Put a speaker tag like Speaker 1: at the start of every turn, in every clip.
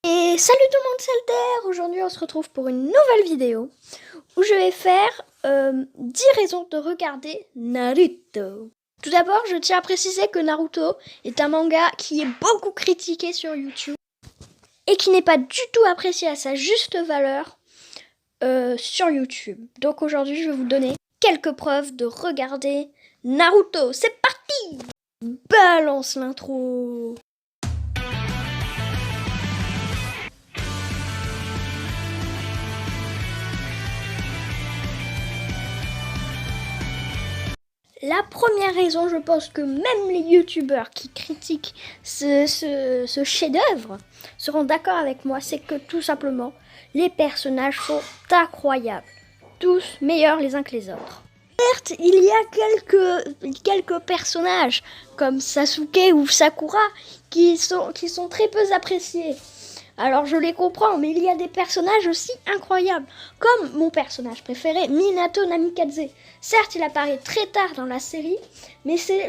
Speaker 1: Et salut tout le monde, c'est Alter. Aujourd'hui on se retrouve pour une nouvelle vidéo où je vais faire 10 raisons de regarder Naruto. Tout d'abord, je tiens à préciser que Naruto est un manga qui est beaucoup critiqué sur YouTube et qui n'est pas du tout apprécié à sa juste valeur sur YouTube. Donc aujourd'hui je vais vous donner quelques preuves de regarder Naruto. C'est parti! Balance l'intro! La première raison, je pense que même les youtubeurs qui critiquent ce chef-d'œuvre seront d'accord avec moi, c'est que tout simplement, les personnages sont incroyables. Tous meilleurs les uns que les autres. Certes, il y a quelques personnages comme Sasuke ou Sakura qui sont très peu appréciés. Alors je les comprends, mais il y a des personnages aussi incroyables, comme mon personnage préféré, Minato Namikaze. Certes, il apparaît très tard dans la série, mais c'est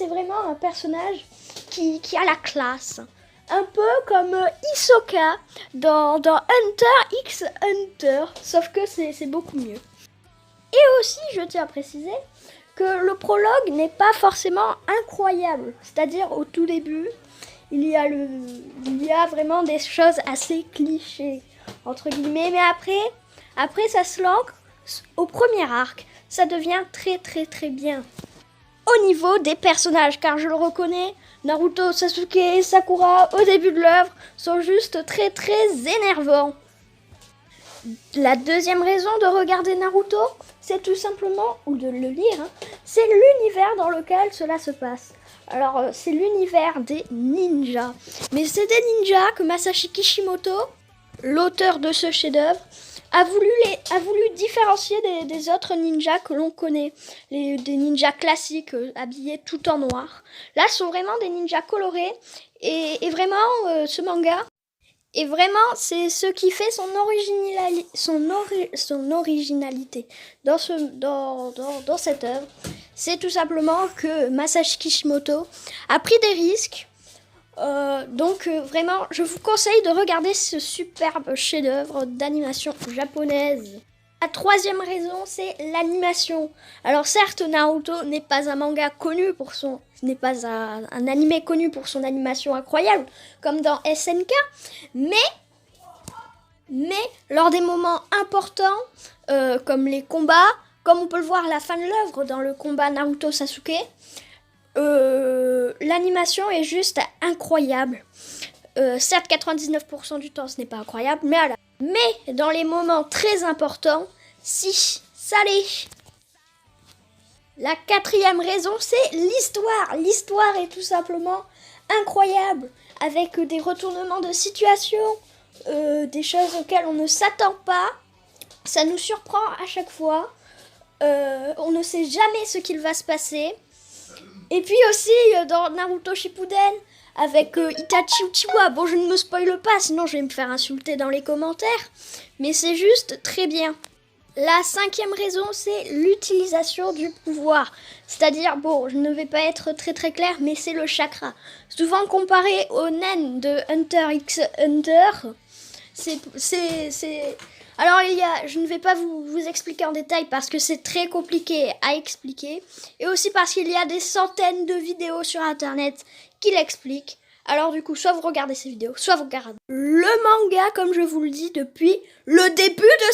Speaker 1: vraiment un personnage qui a la classe. Un peu comme Hisoka dans Hunter x Hunter, sauf que c'est beaucoup mieux. Et aussi, je tiens à préciser que le prologue n'est pas forcément incroyable, c'est-à-dire au tout début, il y a vraiment des choses assez clichés, entre guillemets, mais après ça se lance au premier arc, ça devient très très très bien. Au niveau des personnages, car je le reconnais, Naruto, Sasuke et Sakura, au début de l'œuvre, sont juste très très énervants. La deuxième raison de regarder Naruto, c'est tout simplement, ou de le lire, c'est l'univers dans lequel cela se passe. Alors, c'est l'univers des ninjas. Mais c'est des ninjas que Masashi Kishimoto, l'auteur de ce chef-d'œuvre, a voulu différencier des autres ninjas que l'on connaît. Des ninjas classiques, habillés tout en noir. Là, ce sont vraiment des ninjas colorés. Et vraiment, ce manga... Et vraiment, c'est ce qui fait son originalité dans cette œuvre. C'est tout simplement que Masashi Kishimoto a pris des risques. Donc vraiment, je vous conseille de regarder ce superbe chef-d'œuvre d'animation japonaise. La troisième raison, c'est l'animation. Alors certes, Naruto n'est pas un manga connu pour son... Ce n'est pas un animé connu pour son animation incroyable, comme dans SNK, mais lors des moments importants, comme les combats, comme on peut le voir à la fin de l'œuvre dans le combat Naruto-Sasuke, l'animation est juste incroyable. Certes, 99% du temps, ce n'est pas incroyable, mais dans les moments très importants, si, ça l'est. La quatrième raison, c'est l'histoire. L'histoire est tout simplement incroyable, avec des retournements de situation, des choses auxquelles on ne s'attend pas. Ça nous surprend à chaque fois. On ne sait jamais ce qu'il va se passer. Et puis aussi, dans Naruto Shippuden, avec Itachi Uchiwa. Bon, je ne me spoile pas, sinon je vais me faire insulter dans les commentaires. Mais c'est juste très bien. La cinquième raison, c'est l'utilisation du pouvoir. C'est-à-dire, bon, je ne vais pas être très très clair, mais c'est le chakra. Souvent comparé au nen de Hunter x Hunter, Alors je ne vais pas vous expliquer en détail parce que c'est très compliqué à expliquer. Et aussi parce qu'il y a des centaines de vidéos sur internet qui l'expliquent. Alors du coup, soit vous regardez ces vidéos, soit vous regardez le manga, comme je vous le dis, depuis le début de